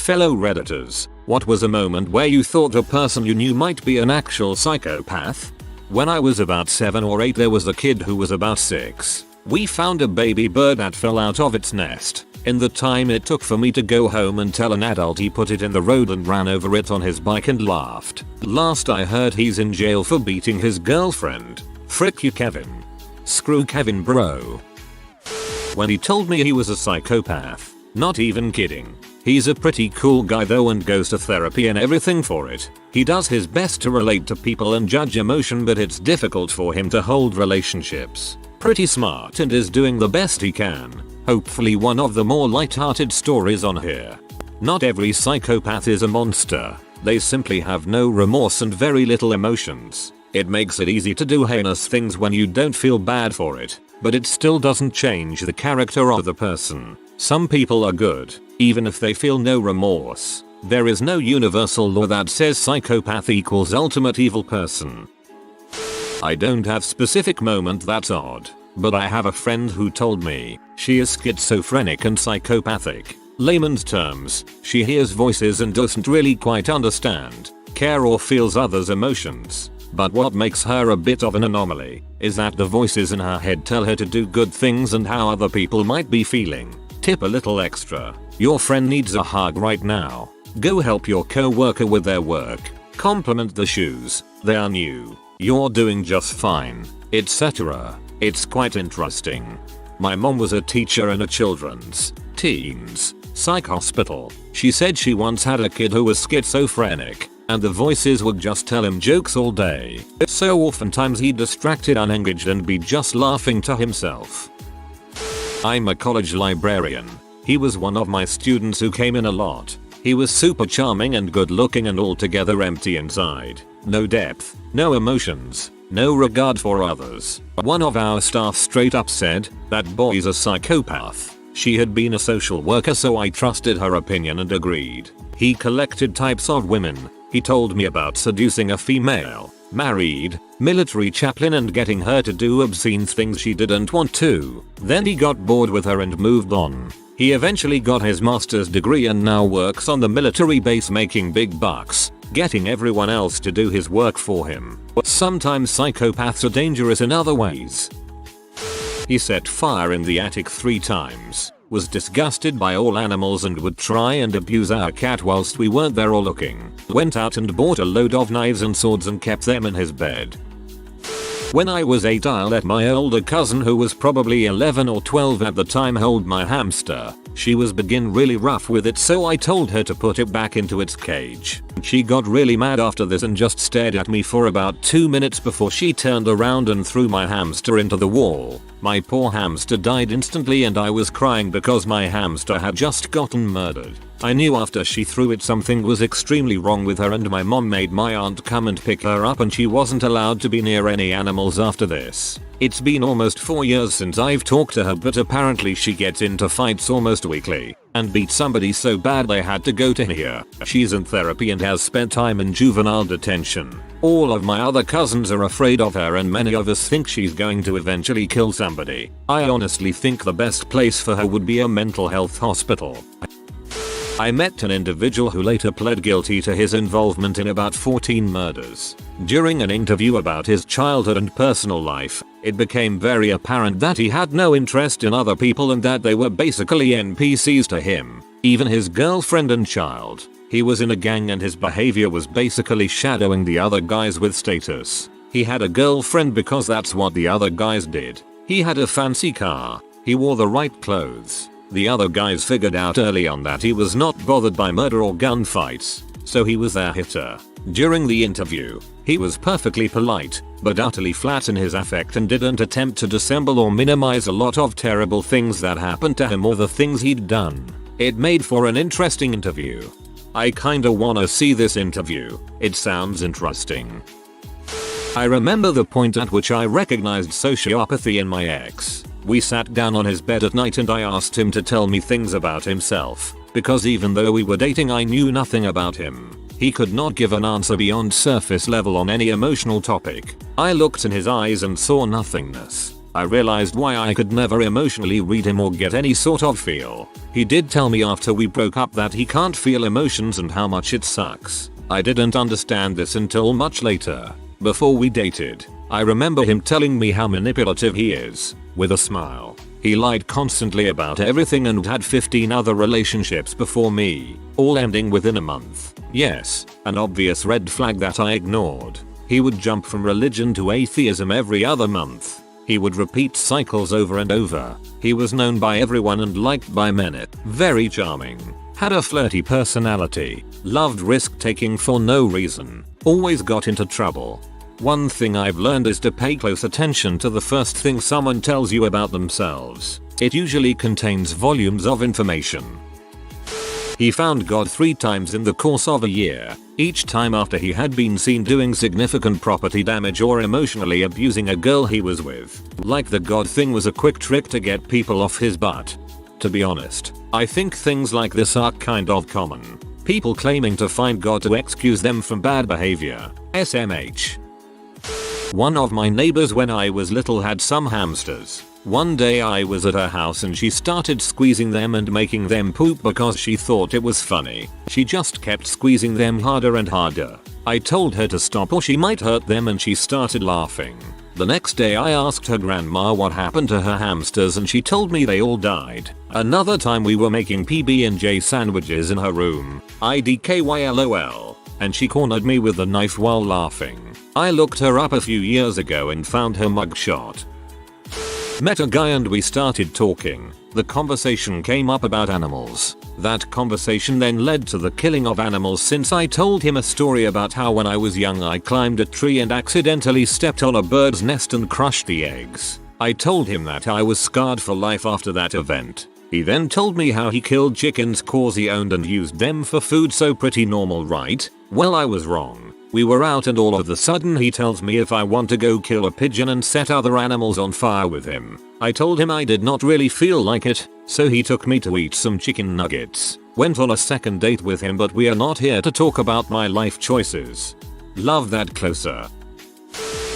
Fellow Redditors, what was a moment where you thought a person you knew might be an actual psychopath? When I was about 7 or 8 there was a kid who was about 6. We found a baby bird that fell out of its nest. In the time it took for me to go home and tell an adult, he put it in the road and ran over it on his bike and laughed. Last I heard he's in jail for beating his girlfriend. Frick you Kevin. Screw Kevin bro. When he told me he was a psychopath. Not even kidding. He's a pretty cool guy though and goes to therapy and everything for it. He does his best to relate to people and judge emotion, but it's difficult for him to hold relationships. Pretty smart and is doing the best he can. Hopefully one of the more light-hearted stories on here. Not every psychopath is a monster. They simply have no remorse and very little emotions. It makes it easy to do heinous things when you don't feel bad for it, but it still doesn't change the character of the person. Some people are good, even if they feel no remorse. There is no universal law that says psychopath equals ultimate evil person. I don't have specific moment that's odd, but I have a friend who told me she is schizophrenic and psychopathic. Layman's terms, she hears voices and doesn't really quite understand, care or feels others' emotions. But what makes her a bit of an anomaly is that the voices in her head tell her to do good things and how other people might be feeling. Tip a little extra. Your friend needs a hug right now. Go help your co-worker with their work. Compliment the shoes. They are new. You're doing just fine. Etc. It's quite interesting. My mom was a teacher in a children's, teens, psych hospital. She said she once had a kid who was schizophrenic, and the voices would just tell him jokes all day. So oftentimes he'd distracted, unengaged and be just laughing to himself. I'm a college librarian. He was one of my students who came in a lot. He was super charming and good looking and altogether empty inside. No depth, no emotions, no regard for others. One of our staff straight up said, "That boy's a psychopath." She had been a social worker, so I trusted her opinion and agreed. He collected types of women. He told me about seducing a female, married, military chaplain and getting her to do obscene things she didn't want to. Then he got bored with her and moved on. He eventually got his master's degree and now works on the military base making big bucks, getting everyone else to do his work for him. But sometimes psychopaths are dangerous in other ways. He set fire in the attic 3 times, was disgusted by all animals and would try and abuse our cat whilst we weren't there or looking. Went out and bought a load of knives and swords and kept them in his bed. When I was 8 I let my older cousin, who was probably 11 or 12 at the time, hold my hamster. She was begin really rough with it, so I told her to put it back into its cage. She got really mad after this and just stared at me for about 2 minutes before she turned around and threw my hamster into the wall. My poor hamster died instantly and I was crying because my hamster had just gotten murdered. I knew after she threw it something was extremely wrong with her, and my mom made my aunt come and pick her up, and she wasn't allowed to be near any animals after this. It's been almost 4 years since I've talked to her, but apparently she gets into fights almost weekly and beat somebody so bad they had to go to here. She's in therapy and has spent time in juvenile detention. All of my other cousins are afraid of her and many of us think she's going to eventually kill somebody. I honestly think the best place for her would be a mental health hospital. I met an individual who later pled guilty to his involvement in about 14 murders. During an interview about his childhood and personal life, it became very apparent that he had no interest in other people and that they were basically NPCs to him, even his girlfriend and child. He was in a gang and his behavior was basically shadowing the other guys with status. He had a girlfriend because that's what the other guys did. He had a fancy car. He wore the right clothes. The other guys figured out early on that he was not bothered by murder or gunfights, so he was their hitter. During the interview, he was perfectly polite, but utterly flat in his affect and didn't attempt to dissemble or minimize a lot of terrible things that happened to him or the things he'd done. It made for an interesting interview. I kinda wanna see this interview. It sounds interesting. I remember the point at which I recognized sociopathy in my ex. We sat down on his bed at night and I asked him to tell me things about himself, because even though we were dating I knew nothing about him. He could not give an answer beyond surface level on any emotional topic. I looked in his eyes and saw nothingness. I realized why I could never emotionally read him or get any sort of feel. He did tell me after we broke up that he can't feel emotions and how much it sucks. I didn't understand this until much later. Before we dated, I remember him telling me how manipulative he is, with a smile. He lied constantly about everything and had 15 other relationships before me, all ending within a month. Yes, an obvious red flag that I ignored. He would jump from religion to atheism every other month. He would repeat cycles over and over. He was known by everyone and liked by many. Very charming. Had a flirty personality. Loved risk taking for no reason. Always got into trouble. One thing I've learned is to pay close attention to the first thing someone tells you about themselves. It usually contains volumes of information. He found God 3 times in the course of a year, each time after he had been seen doing significant property damage or emotionally abusing a girl he was with. Like the God thing was a quick trick to get people off his butt. To be honest, I think things like this are kind of common. People claiming to find God to excuse them from bad behavior. SMH. One of my neighbors when I was little had some hamsters. One day I was at her house and she started squeezing them and making them poop because she thought it was funny. She just kept squeezing them harder and harder. I told her to stop or she might hurt them and she started laughing. The next day I asked her grandma what happened to her hamsters and she told me they all died. Another time we were making PB&J sandwiches in her room. IDKYLOL. And she cornered me with a knife while laughing. I looked her up a few years ago and found her mugshot. Met a guy and we started talking. The conversation came up about animals. That conversation then led to the killing of animals since I told him a story about how when I was young I climbed a tree and accidentally stepped on a bird's nest and crushed the eggs. I told him that I was scarred for life after that event. He then told me how he killed chickens cause he owned and used them for food, so pretty normal, right? Well, I was wrong. We were out and all of a sudden he tells me if I want to go kill a pigeon and set other animals on fire with him. I told him I did not really feel like it, so he took me to eat some chicken nuggets. Went on a second date with him, but we are not here to talk about my life choices. Love that. Closer.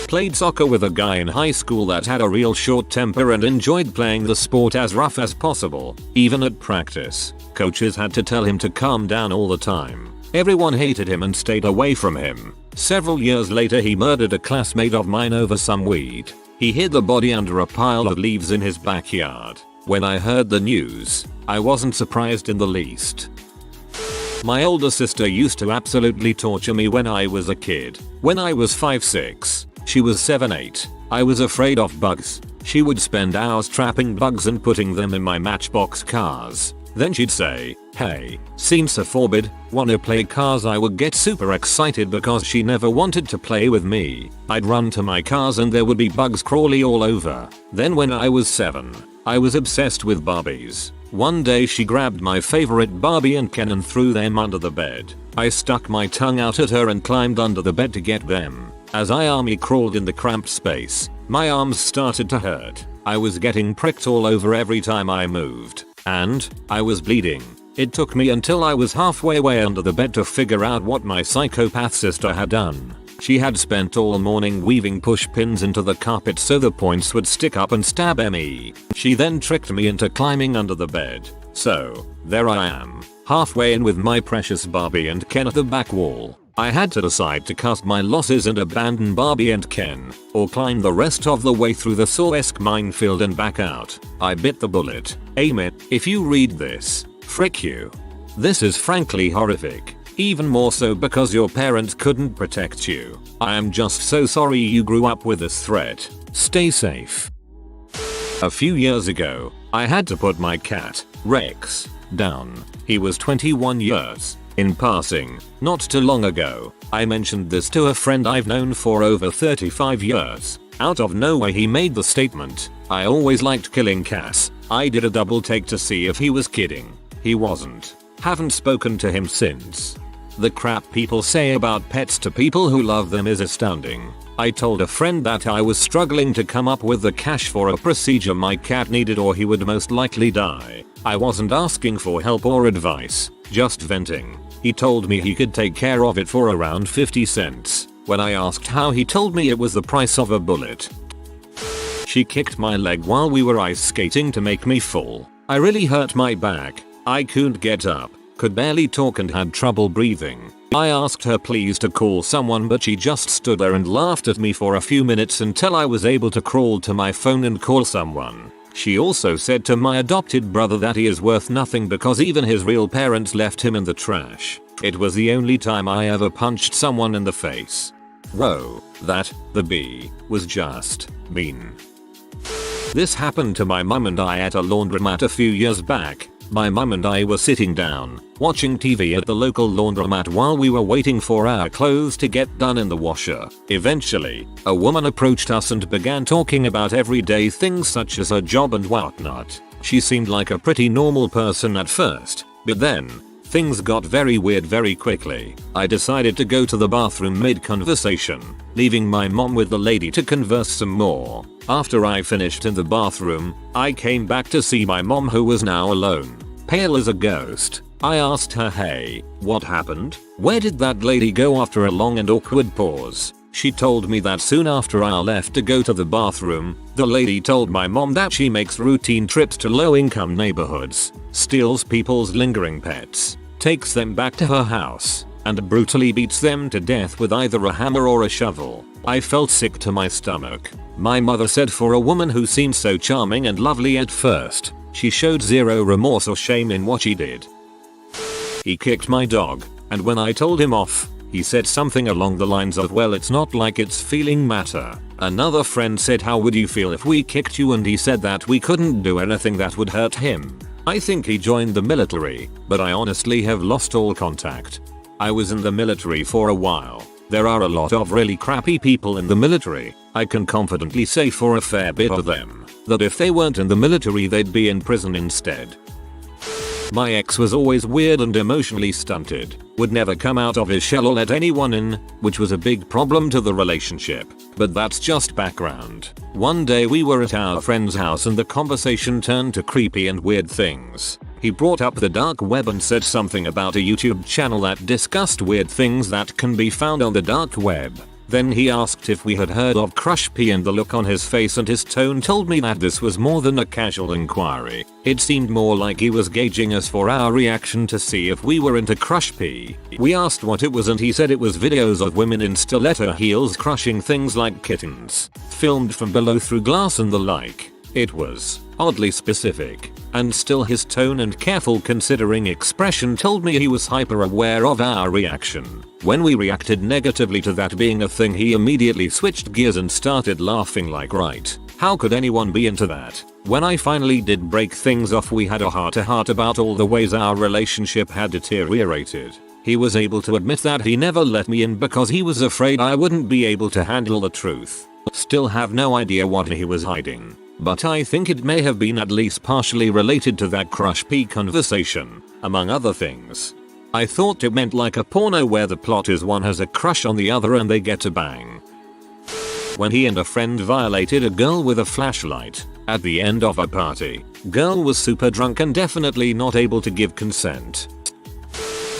Played soccer with a guy in high school that had a real short temper and enjoyed playing the sport as rough as possible. Even at practice, coaches had to tell him to calm down all the time. Everyone hated him and stayed away from him. Several years later he murdered a classmate of mine over some weed. He hid the body under a pile of leaves in his backyard. When I heard the news, I wasn't surprised in the least. My older sister used to absolutely torture me when I was a kid. When I was 5'6", she was 7'8". I was afraid of bugs. She would spend hours trapping bugs and putting them in my Matchbox cars. Then she'd say, "Hey, seems so forbid, wanna play cars?" I would get super excited because she never wanted to play with me. I'd run to my cars and there would be bugs crawly all over. Then when I was 7, I was obsessed with Barbies. One day she grabbed my favorite Barbie and Ken and threw them under the bed. I stuck my tongue out at her and climbed under the bed to get them. As I army crawled in the cramped space, my arms started to hurt. I was getting pricked all over every time I moved. And I was bleeding. It took me until I was halfway way under the bed to figure out what my psychopath sister had done. She had spent all morning weaving push pins into the carpet so the points would stick up and stab me. She then tricked me into climbing under the bed. So, there I am, halfway in with my precious Barbie and Ken at the back wall. I had to decide to cast my losses and abandon Barbie and Ken, or climb the rest of the way through the Saw-esque minefield and back out. I bit the bullet. Amen. If you read this, frick you. This is frankly horrific. Even more so because your parents couldn't protect you. I am just so sorry you grew up with this threat. Stay safe. A few years ago, I had to put my cat, Rex, down. He was 21 years. In passing, not too long ago, I mentioned this to a friend I've known for over 35 years. Out of nowhere he made the statement, "I always liked killing cats." I did a double take to see if he was kidding. He wasn't. Haven't spoken to him since. The crap people say about pets to people who love them is astounding. I told a friend that I was struggling to come up with the cash for a procedure my cat needed or he would most likely die. I wasn't asking for help or advice, just venting. He told me he could take care of it for around 50 cents. When I asked how, he told me it was the price of a bullet. She kicked my leg while we were ice skating to make me fall. I really hurt my back. I couldn't get up, could barely talk and had trouble breathing. I asked her please to call someone, but she just stood there and laughed at me for a few minutes until I was able to crawl to my phone and call someone. She also said to my adopted brother that he is worth nothing because even his real parents left him in the trash. It was the only time I ever punched someone in the face. Whoa, the B, was just mean. This happened to my mum and I at a laundromat a few years back. My mum and I were sitting down, watching TV at the local laundromat while we were waiting for our clothes to get done in the washer. Eventually, a woman approached us and began talking about everyday things such as her job and whatnot. She seemed like a pretty normal person at first, but then, things got very weird very quickly. I decided to go to the bathroom mid-conversation, leaving my mom with the lady to converse some more. After I finished in the bathroom, I came back to see my mom, who was now alone, pale as a ghost. I asked her, "Hey, what happened? Where did that lady go?" After a long and awkward pause, she told me that soon after I left to go to the bathroom, the lady told my mom that she makes routine trips to low-income neighborhoods, steals people's lingering pets, takes them back to her house, and brutally beats them to death with either a hammer or a shovel. I felt sick to my stomach. My mother said for a woman who seemed so charming and lovely at first, she showed zero remorse or shame in what she did. He kicked my dog, and when I told him off, he said something along the lines of, "Well, it's not like it's feeling matter." Another friend said, "How would you feel if we kicked you?" and he said that we couldn't do anything that would hurt him. I think he joined the military, but I honestly have lost all contact. I was in the military for a while. There are a lot of really crappy people in the military. I can confidently say for a fair bit of them that if they weren't in the military they'd be in prison instead. My ex was always weird and emotionally stunted, would never come out of his shell or let anyone in, which was a big problem to the relationship. But that's just background. One day we were at our friend's house and the conversation turned to creepy and weird things. He brought up the dark web and said something about a YouTube channel that discussed weird things that can be found on the dark web. Then he asked if we had heard of Crush P, and the look on his face and his tone told me that this was more than a casual inquiry. It seemed more like he was gauging us for our reaction to see if we were into Crush P. We asked what it was and he said it was videos of women in stiletto heels crushing things like kittens, filmed from below through glass and the like. It was oddly specific, and still his tone and careful considering expression told me he was hyper aware of our reaction. When we reacted negatively to that being a thing, he immediately switched gears and started laughing like, right, how could anyone be into that? When I finally did break things off, we had a heart-to-heart about all the ways our relationship had deteriorated. He was able to admit that he never let me in because he was afraid I wouldn't be able to handle the truth. Still have no idea what he was hiding, but I think it may have been at least partially related to that Crush P conversation, among other things. I thought it meant like a porno where the plot is one has a crush on the other and they get to bang. When he and a friend violated a girl with a flashlight at the end of a party. Girl was super drunk and definitely not able to give consent.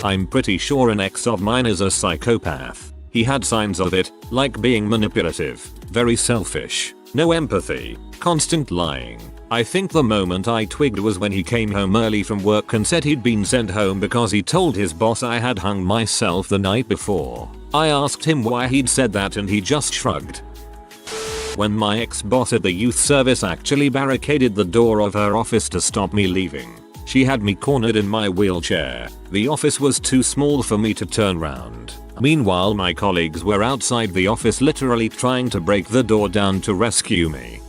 I'm pretty sure an ex of mine is a psychopath. He had signs of it, like being manipulative, very selfish, no empathy, constant lying. I think the moment I twigged was when he came home early from work and said he'd been sent home because he told his boss I had hung myself the night before. I asked him why he'd said that and he just shrugged. When my ex-boss at the youth service actually barricaded the door of her office to stop me leaving. She had me cornered in my wheelchair. The office was too small for me to turn round. Meanwhile, my colleagues were outside the office literally trying to break the door down to rescue me.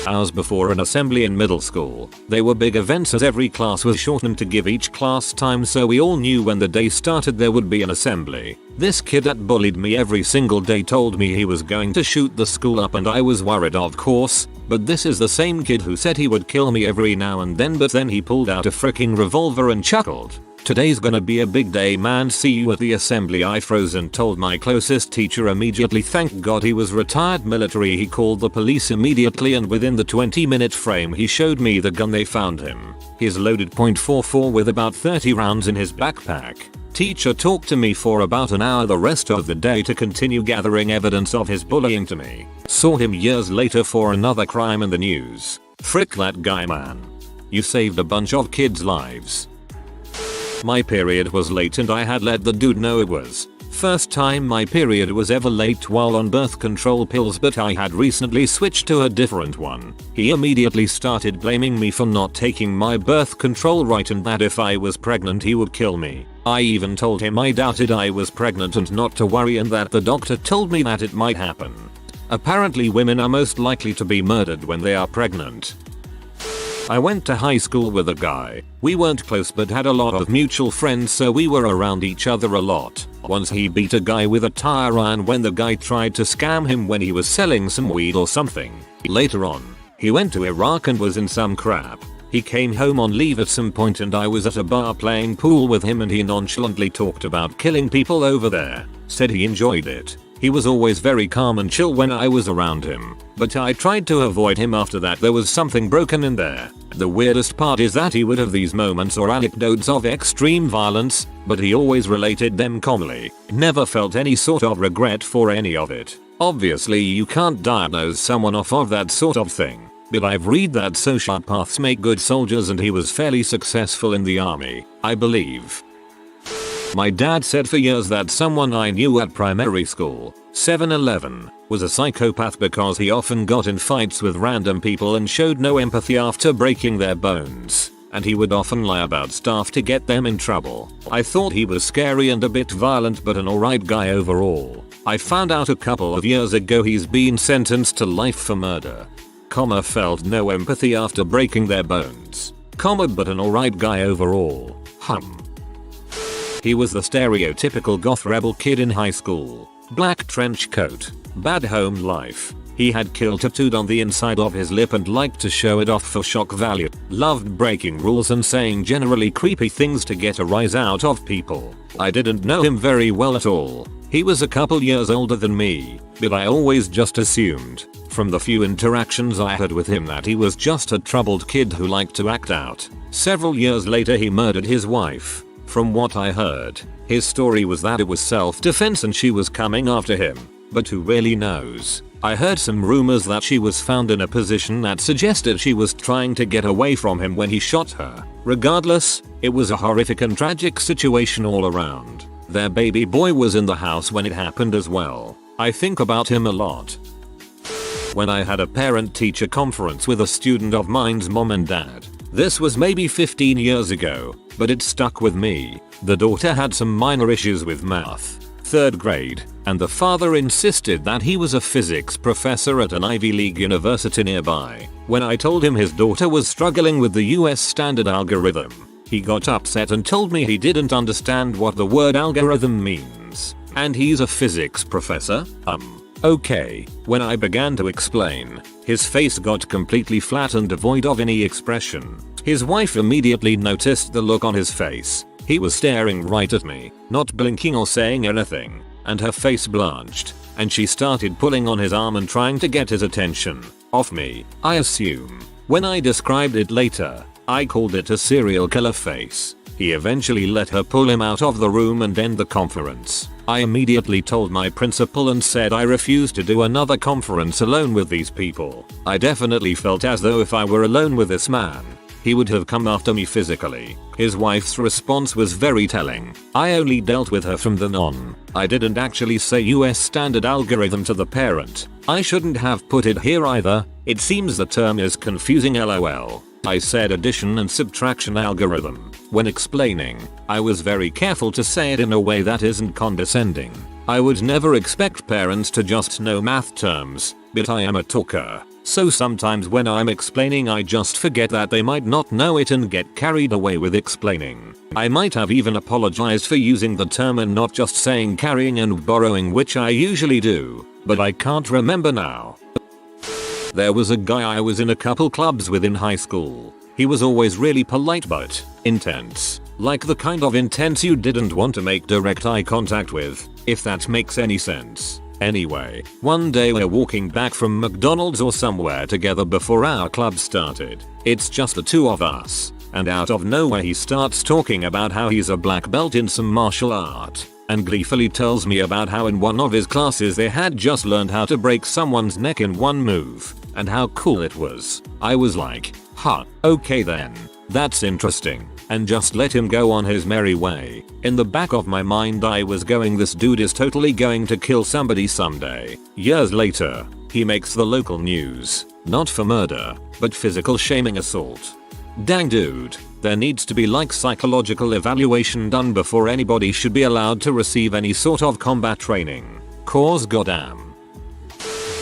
Hours before an assembly in middle school, they were big events as every class was shortened to give each class time, so we all knew when the day started there would be an assembly. This kid that bullied me every single day told me he was going to shoot the school up and I was worried, of course, but this is the same kid who said he would kill me every now and then, but then he pulled out a freaking revolver and chuckled. Today's gonna be a big day, man, see you at the assembly. I froze and told my closest teacher immediately. Thank God he was retired military. He called the police immediately and within the 20-minute frame he showed me the gun they found him. His loaded .44 with about 30 rounds in his backpack. Teacher talked to me for about an hour the rest of the day to continue gathering evidence of his bullying to me. Saw him years later for another crime in the news. Frick that guy, man. You saved a bunch of kids' lives. My period was late and I had let the dude know it was. First time my period was ever late while on birth control pills, but I had recently switched to a different one. He immediately started blaming me for not taking my birth control right and that if I was pregnant he would kill me. I even told him I doubted I was pregnant and not to worry and that the doctor told me that it might happen. Apparently women are most likely to be murdered when they are pregnant. I went to high school with a guy. We weren't close but had a lot of mutual friends, so we were around each other a lot. Once he beat a guy with a tire iron when the guy tried to scam him when he was selling some weed or something. Later on, he went to Iraq and was in some crap. He came home on leave at some point and I was at a bar playing pool with him and he nonchalantly talked about killing people over there. Said he enjoyed it. He was always very calm and chill when I was around him, but I tried to avoid him after that. There was something broken in there. The weirdest part is that he would have these moments or anecdotes of extreme violence, but he always related them calmly. Never felt any sort of regret for any of it. Obviously you can't diagnose someone off of that sort of thing, but I've read that sociopaths make good soldiers and he was fairly successful in the army, I believe. My dad said for years that someone I knew at primary school, 7-11, was a psychopath because he often got in fights with random people and showed no empathy after breaking their bones, and he would often lie about stuff to get them in trouble. I thought he was scary and a bit violent but an alright guy overall. I found out a couple of years ago he's been sentenced to life for murder. Felt no empathy after breaking their bones. But an alright guy overall. He was the stereotypical goth rebel kid in high school. Black trench coat, bad home life. He had kill tattooed on the inside of his lip and liked to show it off for shock value. Loved breaking rules and saying generally creepy things to get a rise out of people. I didn't know him very well at all. He was a couple years older than me, but I always just assumed, from the few interactions I had with him, that he was just a troubled kid who liked to act out. Several years later he murdered his wife. From what I heard, his story was that it was self-defense and she was coming after him, but who really knows? I heard some rumors that she was found in a position that suggested she was trying to get away from him when he shot her. Regardless, it was a horrific and tragic situation all around. Their baby boy was in the house when it happened as well. I think about him a lot. When I had a parent-teacher conference with a student of mine's mom and dad. This was maybe 15 years ago, but it stuck with me. The daughter had some minor issues with math, 3rd grade, and the father insisted that he was a physics professor at an Ivy League university nearby. When I told him his daughter was struggling with the US standard algorithm, he got upset and told me he didn't understand what the word algorithm means. And he's a physics professor? Okay. When I began to explain, his face got completely flat and devoid of any expression. His wife immediately noticed the look on his face. He was staring right at me, not blinking or saying anything, and her face blanched, and she started pulling on his arm and trying to get his attention off me, I assume. When I described it later, I called it a serial killer face. He eventually let her pull him out of the room and end the conference. I immediately told my principal and said I refused to do another conference alone with these people. I definitely felt as though if I were alone with this man, he would have come after me physically. His wife's response was very telling. I only dealt with her from then on. I didn't actually say US standard algorithm to the parent. I shouldn't have put it here either. It seems the term is confusing, lol. I said addition and subtraction algorithm. When explaining, I was very careful to say it in a way that isn't condescending. I would never expect parents to just know math terms, but I am a talker. So sometimes when I'm explaining I just forget that they might not know it and get carried away with explaining. I might have even apologized for using the term and not just saying carrying and borrowing, which I usually do, but I can't remember now. There was a guy I was in a couple clubs with in high school. He was always really polite but intense. Like the kind of intense you didn't want to make direct eye contact with, if that makes any sense. Anyway, one day we're walking back from McDonald's or somewhere together before our club started. It's just the two of us, and out of nowhere he starts talking about how he's a black belt in some martial art, and gleefully tells me about how in one of his classes they had just learned how to break someone's neck in one move, and how cool it was. I was like, huh, okay then, that's interesting, and just let him go on his merry way. In the back of my mind I was going, this dude is totally going to kill somebody someday. Years later, he makes the local news, not for murder, but physical shaming assault. Dang dude, there needs to be like psychological evaluation done before anybody should be allowed to receive any sort of combat training. Cause goddamn.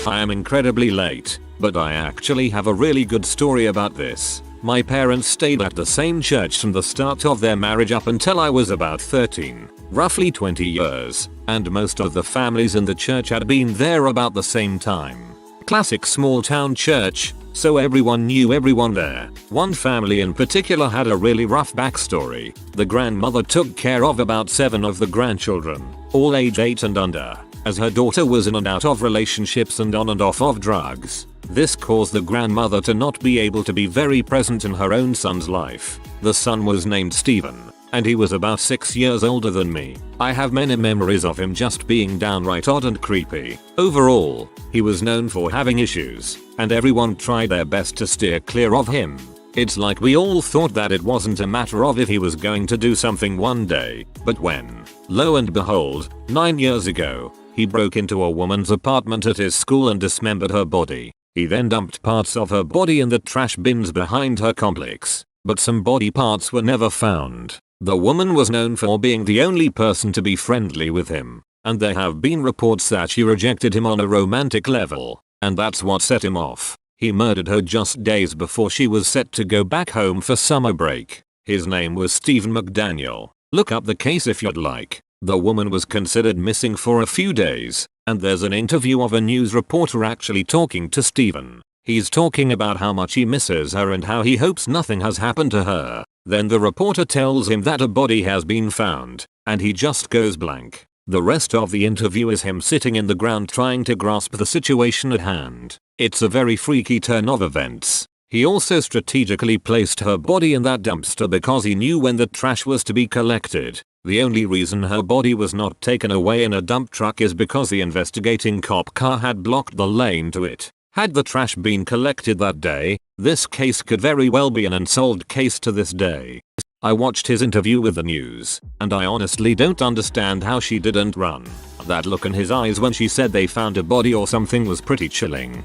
I am incredibly late, but I actually have a really good story about this. My parents stayed at the same church from the start of their marriage up until I was about 13, roughly 20 years, and most of the families in the church had been there about the same time. Classic small town church, so everyone knew everyone there. One family in particular had a really rough backstory. The grandmother took care of about 7 of the grandchildren, all age 8 and under, as her daughter was in and out of relationships and on and off of drugs. This caused the grandmother to not be able to be very present in her own son's life. The son was named Steven, and he was about 6 years older than me. I have many memories of him just being downright odd and creepy. Overall, he was known for having issues, and everyone tried their best to steer clear of him. It's like we all thought that it wasn't a matter of if he was going to do something one day, but when, lo and behold, 9 years ago, he broke into a woman's apartment at his school and dismembered her body. He then dumped parts of her body in the trash bins behind her complex, but some body parts were never found. The woman was known for being the only person to be friendly with him, and there have been reports that she rejected him on a romantic level, and that's what set him off. He murdered her just days before she was set to go back home for summer break. His name was Steven McDaniel. Look up the case if you'd like. The woman was considered missing for a few days, and there's an interview of a news reporter actually talking to Steven. He's talking about how much he misses her and how he hopes nothing has happened to her. Then the reporter tells him that a body has been found, and he just goes blank. The rest of the interview is him sitting in the ground trying to grasp the situation at hand. It's a very freaky turn of events. He also strategically placed her body in that dumpster because he knew when the trash was to be collected. The only reason her body was not taken away in a dump truck is because the investigating cop car had blocked the lane to it. Had the trash been collected that day, this case could very well be an unsolved case to this day. I watched his interview with the news, and I honestly don't understand how she didn't run. That look in his eyes when she said they found a body or something was pretty chilling.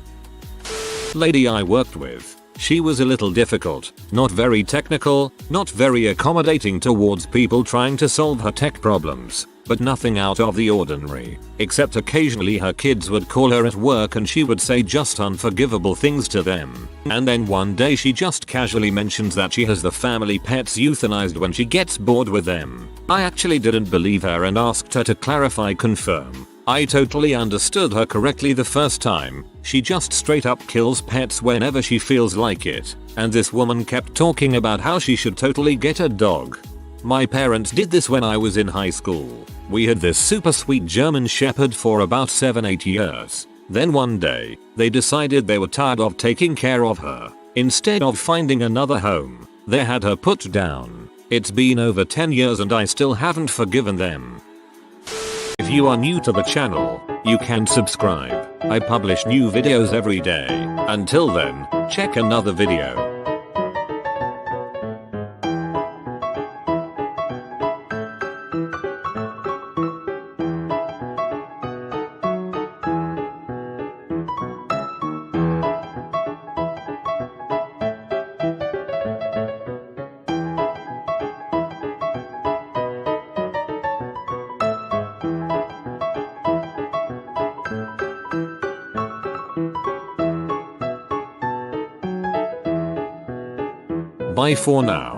Lady I worked with. She was a little difficult, not very technical, not very accommodating towards people trying to solve her tech problems, but nothing out of the ordinary, except occasionally her kids would call her at work and she would say just unforgivable things to them. And then one day she just casually mentions that she has the family pets euthanized when she gets bored with them. I actually didn't believe her and asked her to confirm. I totally understood her correctly the first time. She just straight up kills pets whenever she feels like it, and this woman kept talking about how she should totally get a dog. My parents did this when I was in high school. We had this super sweet German Shepherd for about 7-8 years. Then one day, they decided they were tired of taking care of her. Instead of finding another home, they had her put down. It's been over 10 years and I still haven't forgiven them. If you are new to the channel, you can subscribe. I publish new videos every day. Until then, check another video. Bye for now.